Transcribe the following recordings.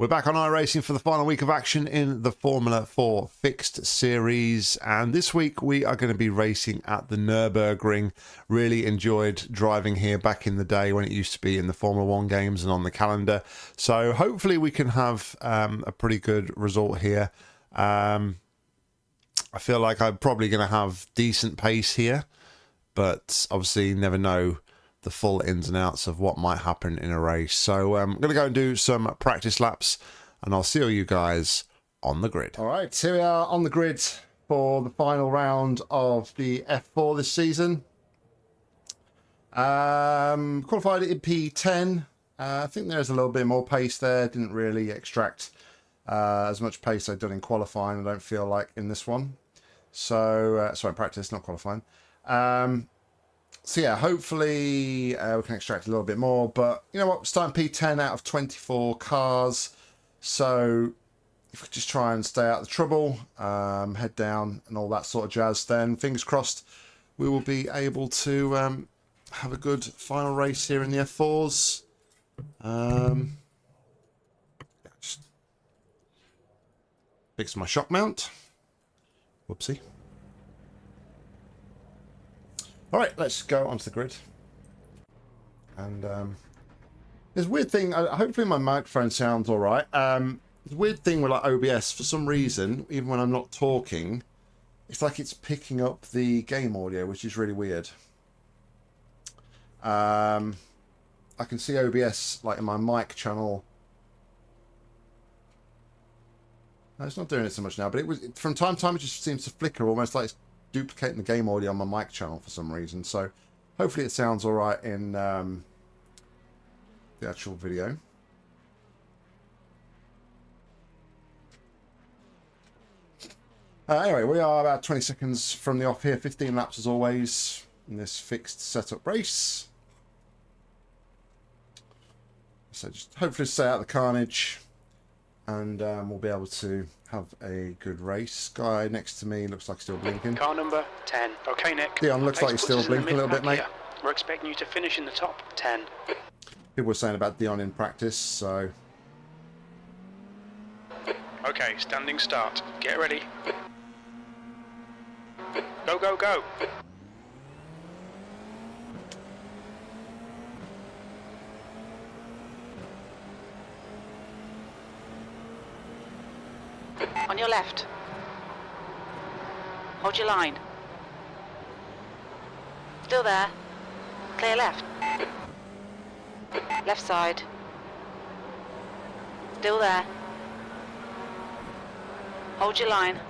We're back on iRacing for the final week of action in the Formula 4 Fixed Series, and this week we are going to be racing at the Nurburgring. Really enjoyed driving here back in the day when it used to be in the Formula 1 games and on the calendar, so hopefully we can have a pretty good result here. I feel like I'm probably going to have decent pace here, but obviously you never know the full ins and outs of what might happen in a race. So I'm going to go and do some practice laps, and I'll see you guys on the grid. All right, here we are on the grid for the final round of the F4 this season. Qualified in P10. I think there's a little bit more pace there. Didn't really extract as much pace I've done in qualifying, I don't feel like, in this one. So, sorry, practice, not qualifying. So yeah, hopefully we can extract a little bit more, but you know what, starting P10 out of 24 cars, so if we just try and stay out of the trouble, head down and all that sort of jazz, then fingers crossed we will be able to have a good final race here in the F4s. Just fix my shock mount. Whoopsie. All right, let's go onto the grid. And there's a weird thing. Hopefully my microphone sounds all right. There's a weird thing with like OBS. For some reason, even when I'm not talking, it's like it's picking up the game audio, which is really weird. I can see OBS like in my mic channel. No, it's not doing it so much now, but it was from time to time. It just seems to flicker, almost like it's duplicating the game audio on my mic channel for some reason. So hopefully it sounds all right in the actual video. Anyway, we are about 20 seconds from the off here. 15 laps as always in this fixed setup race. So just hopefully stay out of the carnage, and we'll be able to have a good race. Guy next to me looks like he's still blinking. Car number 10. Okay, Nick. Dion looks like he's still blinking a little bit, mate. Here. We're expecting you to finish in the top 10. People were saying about Dion in practice, so... Okay, standing start. Get ready. Go, go, go. On your left. Hold your line. Still there. Clear left. Left side. Still there. Hold your line.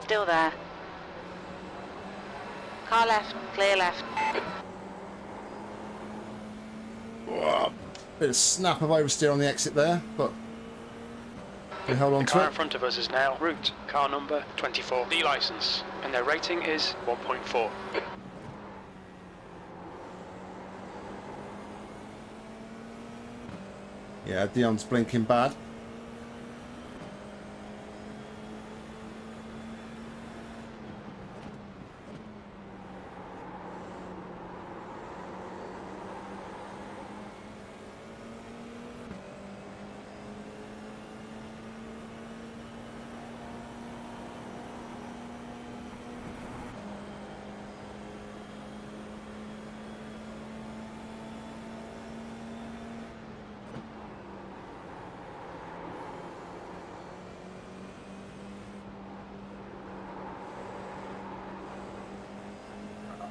Still there. Car left. Clear left. Whoa. Bit of snap of oversteer on the exit there, but we held on The to car it. in front of us is now route car number 24. The license, and their rating is 1.4. Yeah, Dion's blinking bad.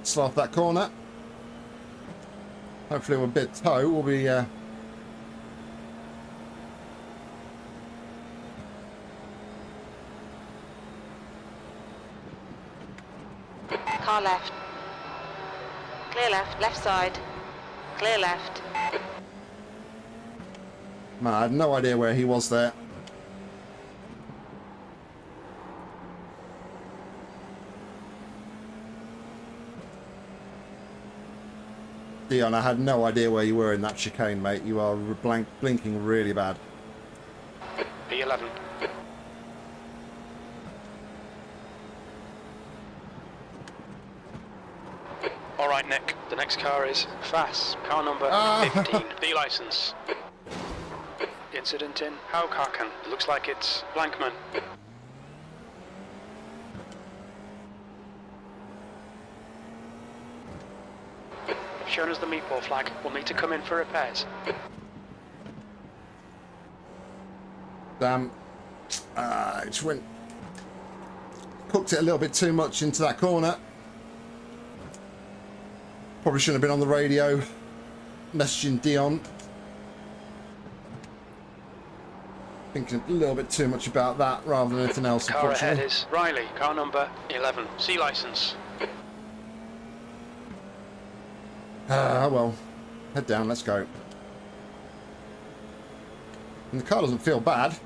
Slow off that corner. Hopefully with a bit of toe we'll be Car left. Clear left. Left side. Clear left. Man, I had no idea where he was there. Dion, I had no idea where you were in that chicane, mate. You are blinking really bad. P11. All right, Nick. The next car is fast. Car number 15. The license. incident in Haukarken. It looks like it's Blankman. They've shown us the meatball flag. We'll need to come in for repairs. Damn. Just went... Cooked it a little bit too much into that corner. Probably shouldn't have been on the radio messaging Dion. Thinking a little bit too much about that rather than anything else, Car ahead unfortunately. is Riley, car number 11. C license. Well, head down, let's go. And the car doesn't feel bad.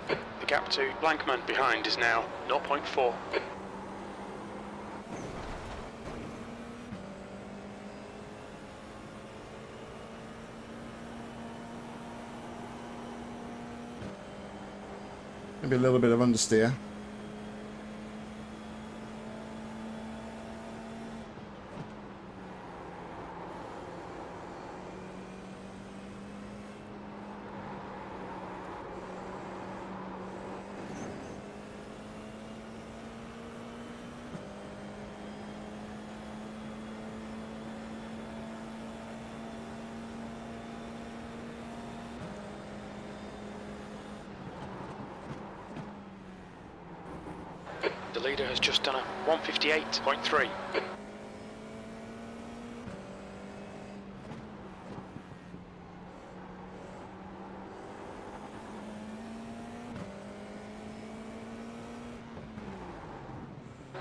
The gap to Blankman behind is now 0.4. Maybe a little bit of understeer. The leader has just done a 158.3.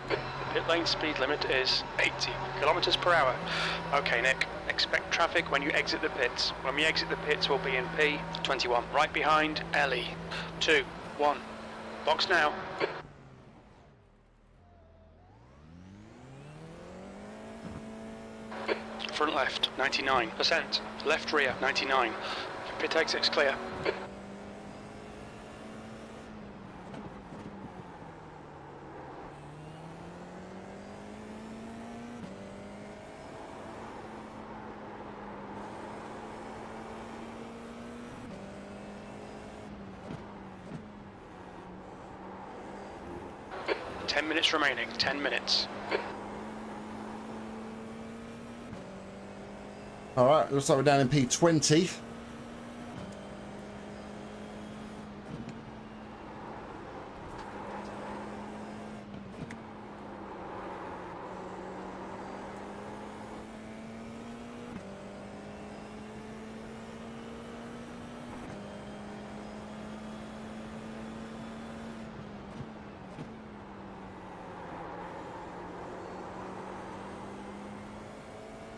The pit lane speed limit is 80 kilometers per hour. Okay, Nick, expect traffic when you exit the pits. When we exit the pits, we'll be in P21, right behind Ellie. 2, 1. Box now. Front left, 99%. Left rear, 99. Pit exit's clear. Ten minutes remaining, 10 minutes. Alright, looks like we're down in P20.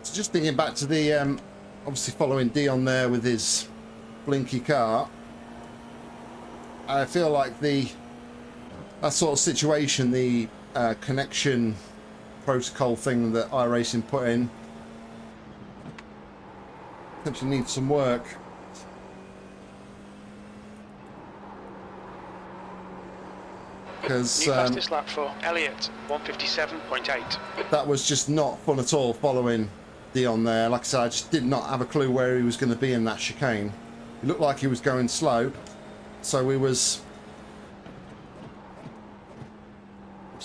So just thinking back to the, obviously following Dion there with his blinky car, I feel like that sort of situation, the connection protocol thing that iRacing put in, potentially needs some work. Because New fastest lap for Elliott, 157.8. that was just not fun at all following Dion there. Like I said, I just did not have a clue where he was going to be in that chicane. It looked like he was going slow, so we was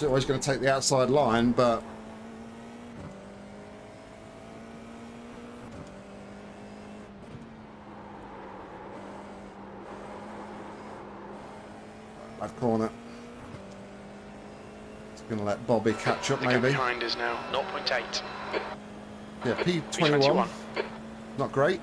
always going to take the outside line, but bad corner. It's going to let Bobby catch up, The gap maybe. behind is now 0.8. Yeah, P21. Not great.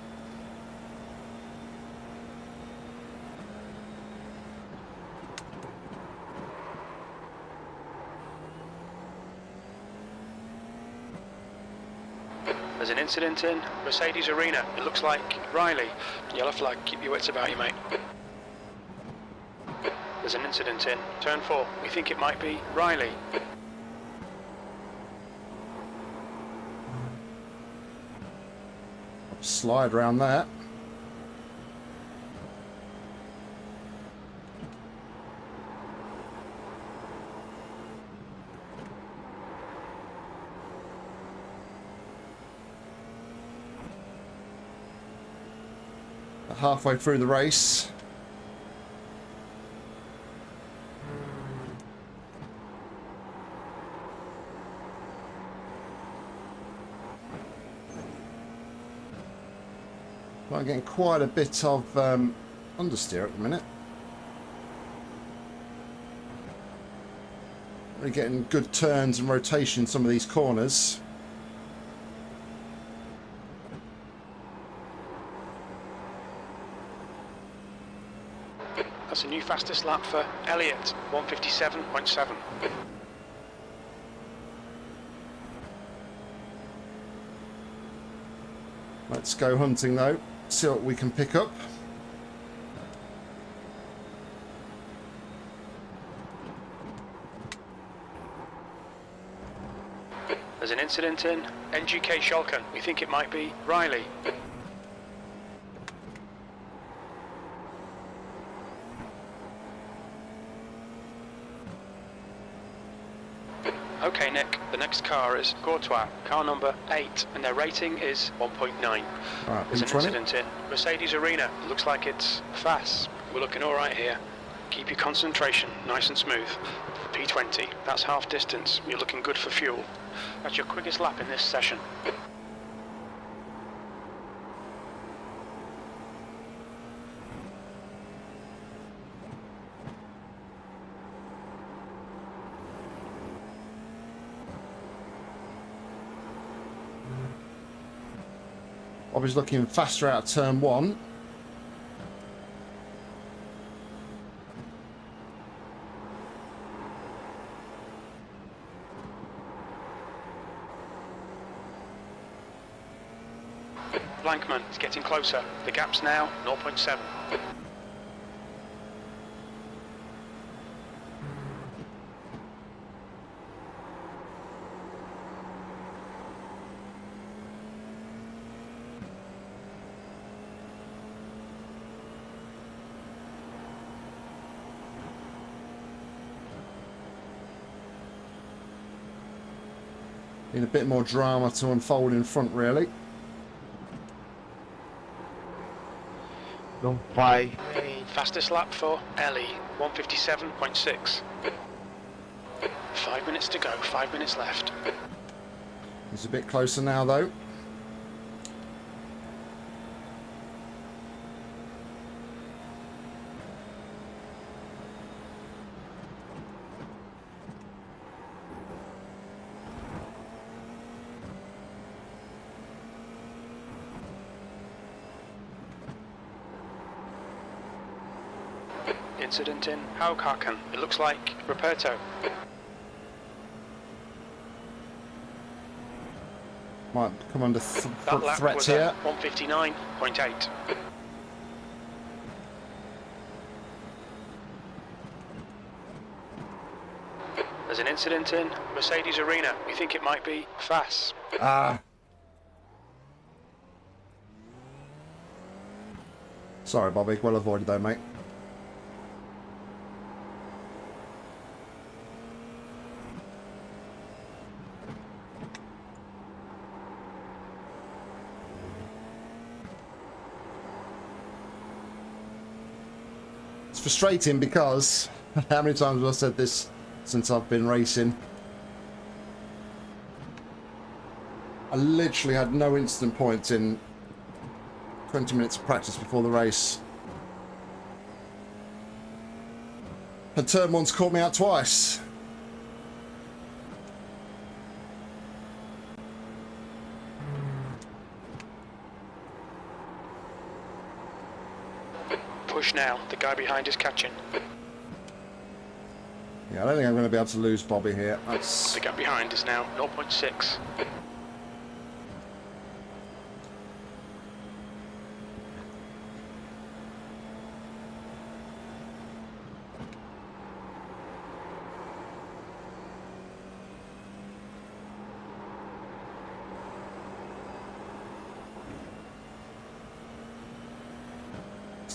There's an incident in Mercedes Arena. It looks like Riley. Yellow flag, keep your wits about you, mate. There's an incident in turn 4. We think it might be Riley. Slide around there. halfway through the race. I'm getting quite a bit of understeer at the minute. We're getting good turns and rotation in some of these corners. That's a new fastest lap for Elliott, 157.7. Let's go hunting though, see what we can pick up. There's an incident in NGK Schalken. We think it might be Riley. Okay, Nick, the next car is Courtois, car number 8, and their rating is 1.9. Alright, There's an P20. incident in Mercedes Arena. It looks like it's fast. We're looking all right here. Keep your concentration nice and smooth. P20, that's half distance. You're looking good for fuel. That's your quickest lap in this session. Bobby's looking faster out of turn 1. Blankman is getting closer. The gap's now 0.7. Need a bit more drama to unfold in front, really. Don't fight. Fastest lap for Ellie, 157.6. 5 minutes to go, 5 minutes left. He's a bit closer now, though. Incident in Haukaken. It looks like Roberto. Might come under That lap threat was here. at 159.8. There's an incident in Mercedes Arena. We think it might be fast. Ah. Sorry, Bobby. Well avoided though, mate. It's frustrating because how many times have I said this since I've been racing? I literally had no instant points in 20 minutes of practice before the race. And turn 1's caught me out twice. Push now. The guy behind is catching. Yeah, I don't think I'm going to be able to lose Bobby here. That's... The gap behind is now 0.6.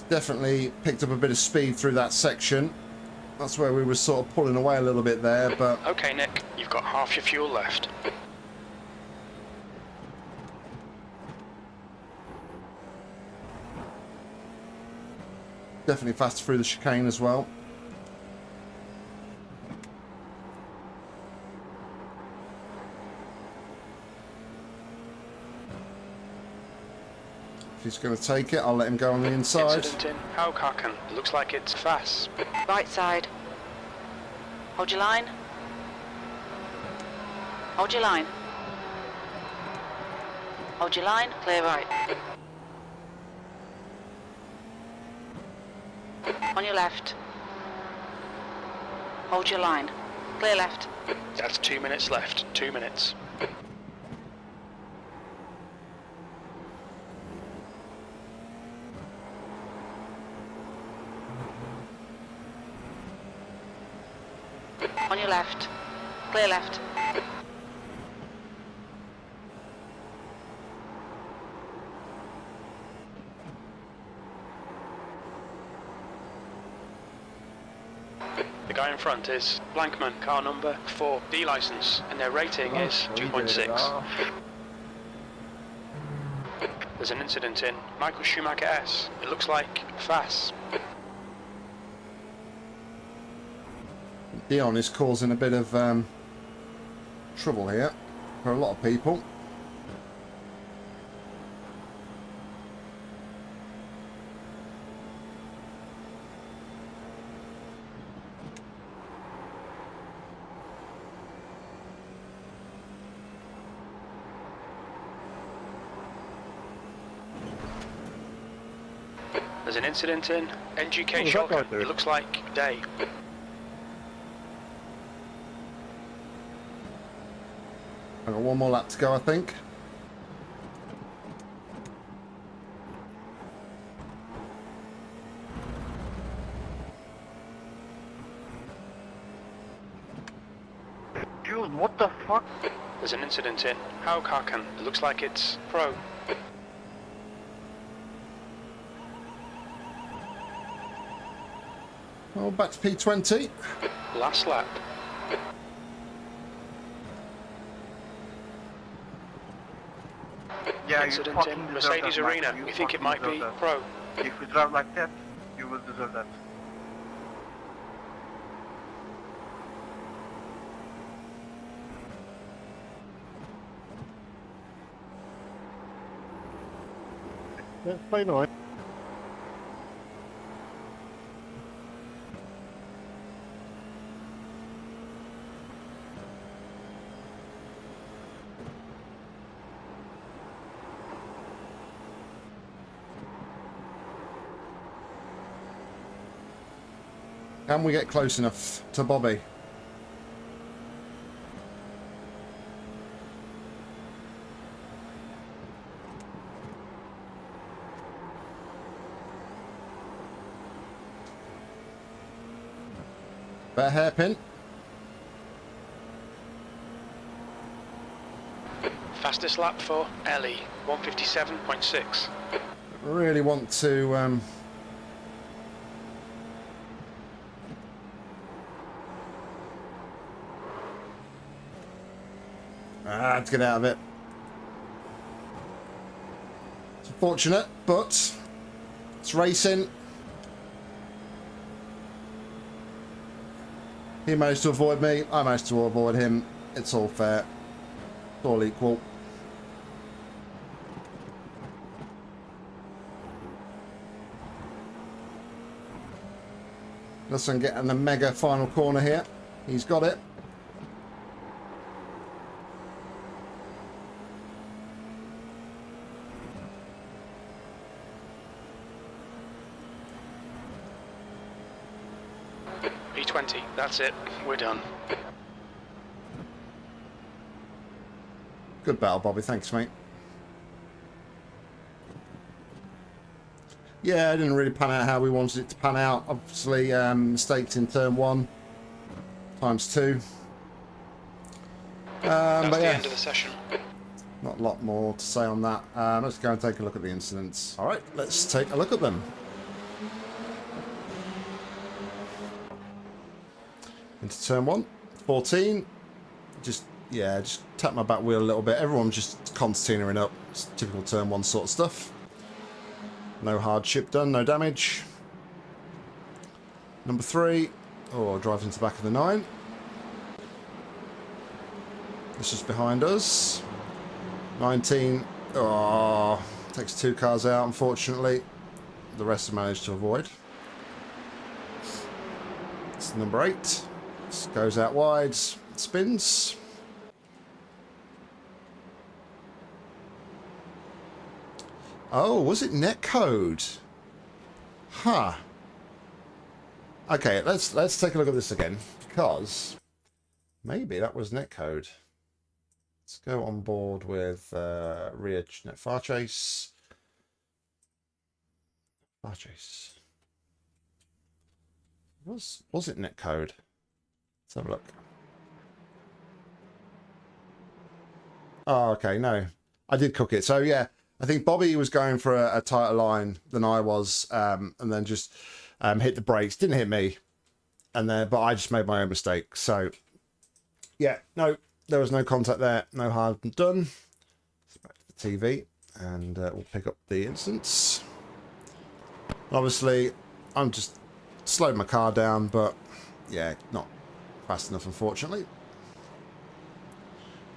Definitely picked up a bit of speed through that section. That's where we were sort of pulling away a little bit there, but... Okay, Nick, you've got half your fuel left. Definitely faster through the chicane as well. If he's going to take it, I'll let him go on the inside. Incident in Haukaken. Looks like it's fast. Right side. Hold your line. Hold your line. Hold your line. Clear right. On your left. Hold your line. Clear left. That's 2 minutes left. 2 minutes. On your left. Clear left. The guy in front is Blankman, car number 4, D license, and their rating is 2.6. There's an incident in Michael Schumacher S. It looks like fast. Dion is causing a bit of trouble here for a lot of people. There's an incident in NGK shortcut. It looks like day. I've got one more lap to go, I think. Dude, what the fuck? There's an incident in Haukaken. It looks like it's pro. Oh, back to P20. Last lap. Yeah, Incident you fucking in deserve Mercedes that, Arena. Michael. You We think it fucking might be deserve that. pro. If you drive like that, you will deserve that. Let's play nice. Can we get close enough to Bobby? Better hairpin. Fastest lap for Ellie, 157.6. Really want to let's get out of it. It's unfortunate, but it's racing. He managed to avoid me, I managed to avoid him. It's all fair. It's all equal. Listen, getting a mega final corner here. He's got it. P20, that's it. We're done. Good battle, Bobby. Thanks, mate. Yeah, it didn't really pan out how we wanted it to pan out. Obviously, mistakes in turn 1 times 2. That's but the yeah, end of the session. not a lot more to say on that. Let's go and take a look at the incidents. All right, let's take a look at them. Into turn 1, 14. Just tap my back wheel a little bit. Everyone's just concertinaing up. It's typical turn 1 sort of stuff. No hardship done, no damage. Number 3. Oh, drives into the back of the 9. This is behind us. 19. Oh, takes 2 cars out, unfortunately. The rest have managed to avoid. It's number 8. This goes out wide, spins. Oh, was it netcode? Huh. Okay, let's take a look at this again, because maybe that was netcode. Let's go on board with rear net far chase. Far chase. Was it netcode? Let's have a look. Oh, okay, no. I did cook it. So yeah, I think Bobby was going for a tighter line than I was, and then just hit the brakes. Didn't hit me, and then but I just made my own mistake. So yeah, no, there was no contact there. No harm done. Let's back to the TV, and we'll pick up the instance. Obviously, I'm just slowed my car down, but yeah, not fast enough, unfortunately.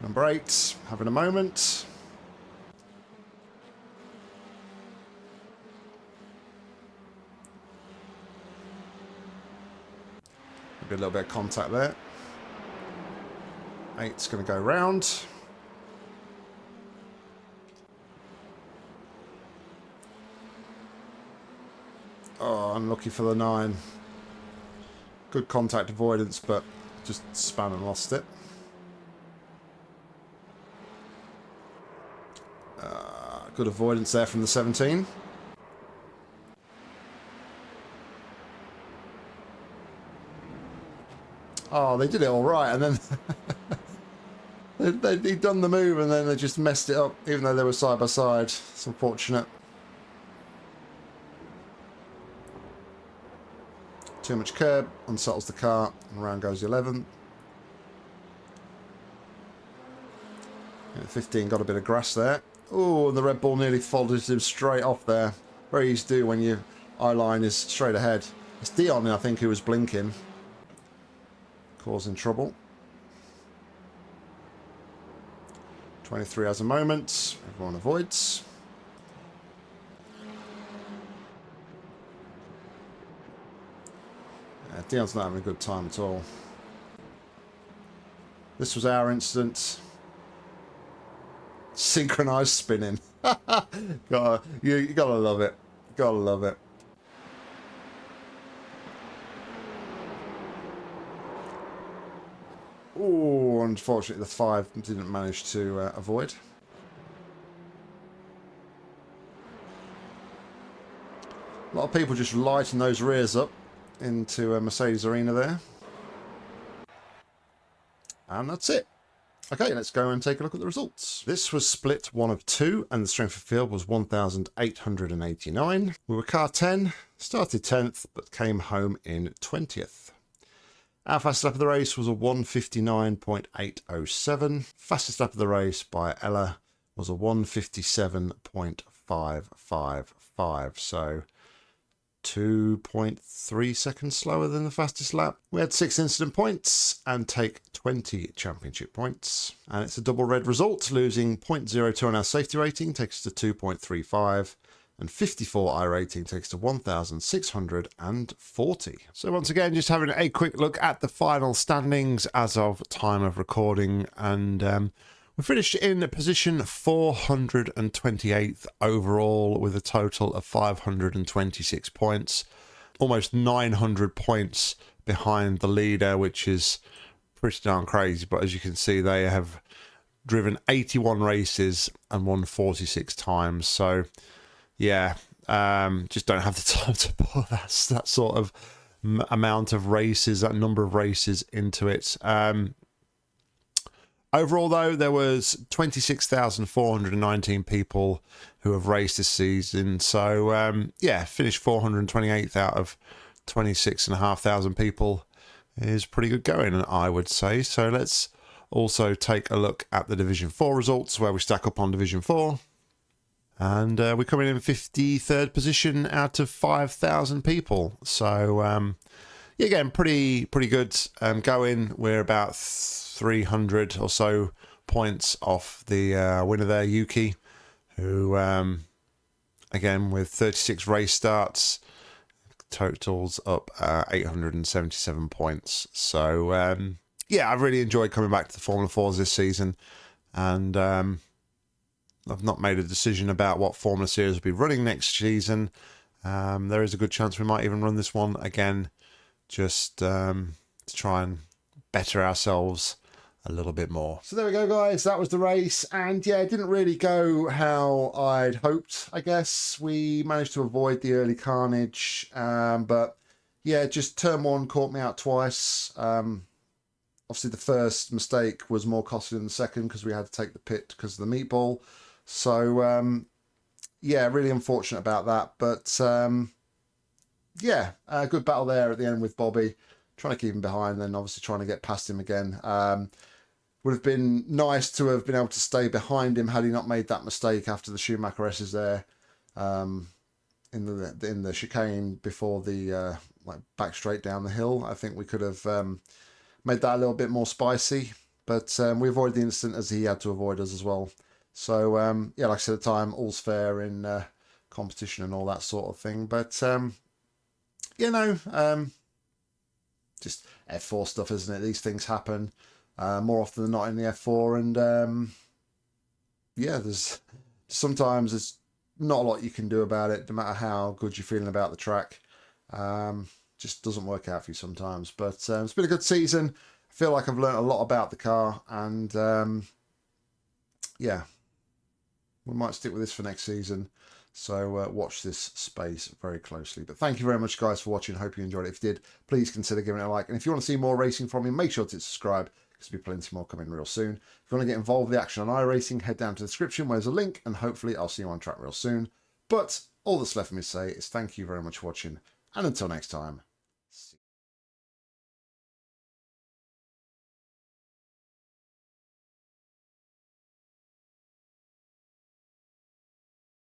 Number 8, having a moment. Maybe a little bit of contact there. 8's going to go round. Oh, unlucky for the 9. Good contact avoidance, but just spun and lost it. Good avoidance there from the 17. Oh, they did it all right, and then they'd done the move, and then they just messed it up, even though they were side by side. It's unfortunate. Too much curb, unsettles the car, and around goes the 11. 15 got a bit of grass there. Oh, the Red Bull nearly followed him straight off there. Very easy to do when your eye line is straight ahead. It's Dion, I think, who was blinking, causing trouble. 23 has a moment. Everyone avoids. Dion's not having a good time at all. This was our incident. Synchronized spinning. You gotta love it. Gotta love it. Oh, unfortunately the 5 didn't manage to avoid. A lot of people just lighting those rears up into a Mercedes arena there. And that's it. Okay, let's go and take a look at the results. This was split 1 of 2, and the strength of field was 1,889. We were car 10, started 10th, but came home in 20th. Our fastest lap of the race was a 1:59.807. Fastest lap of the race by Ella was a 1:57.555. So 2.3 seconds slower than the fastest lap. We had 6 incident points and take 20 championship points. And it's a double red result, losing 0.02 on our safety rating takes us to 2.35. And 54 iRating takes us to 1,640. So once again, just having a quick look at the final standings as of time of recording. And we finished in position 428th overall with a total of 526 points. Almost 900 points behind the leader, which is pretty darn crazy. But as you can see, they have driven 81 races and won 46 times. So yeah, just don't have the time to put that sort of amount of races, that number of races into it. Overall, though, there was 26,419 people who have raced this season. So, yeah, finished 428th out of 26,500 people is pretty good going, I would say. So let's also take a look at the Division 4 results, where we stack up on Division 4. And we're coming in 53rd position out of 5,000 people. So, yeah, again, pretty good going. We're about 300 or so points off the winner there, Yuki, who, again, with 36 race starts, totals up 877 points. So, yeah, I've really enjoyed coming back to the Formula 4s this season. And I've not made a decision about what Formula Series will be running next season. There is a good chance we might even run this one again, just to try and better ourselves a little bit more. So there we go, guys. That was the race. And yeah, it didn't really go how I'd hoped, I guess. We managed to avoid the early carnage. But yeah, just turn one caught me out twice. Obviously, the first mistake was more costly than the second because we had to take the pit because of the meatball. So, yeah, really unfortunate about that. But, yeah, a good battle there at the end with Bobby. Trying to keep him behind, then obviously trying to get past him again. Would have been nice to have been able to stay behind him had he not made that mistake after the Schumacher S's there in the chicane before the like back straight down the hill. I think we could have made that a little bit more spicy, but we avoided the incident as he had to avoid us as well. So yeah, like I said at the time, all's fair in competition and all that sort of thing. But you know, just F4 stuff, isn't it? These things happen more often than not in the F4, and yeah, there's sometimes not a lot you can do about it, no matter how good you're feeling about the track. Just doesn't work out for you sometimes. But it's been a good season. I feel like I've learned a lot about the car, and yeah, we might stick with this for next season. So watch this space very closely. But thank you very much, guys, for watching. Hope you enjoyed it. If you did, please consider giving it a like. And if you want to see more racing from me, make sure to subscribe, because there'll be plenty more coming real soon. If you want to get involved with the action on iRacing, head down to the description where there's a link, and hopefully I'll see you on track real soon. But all that's left for me to say is thank you very much for watching, and until next time,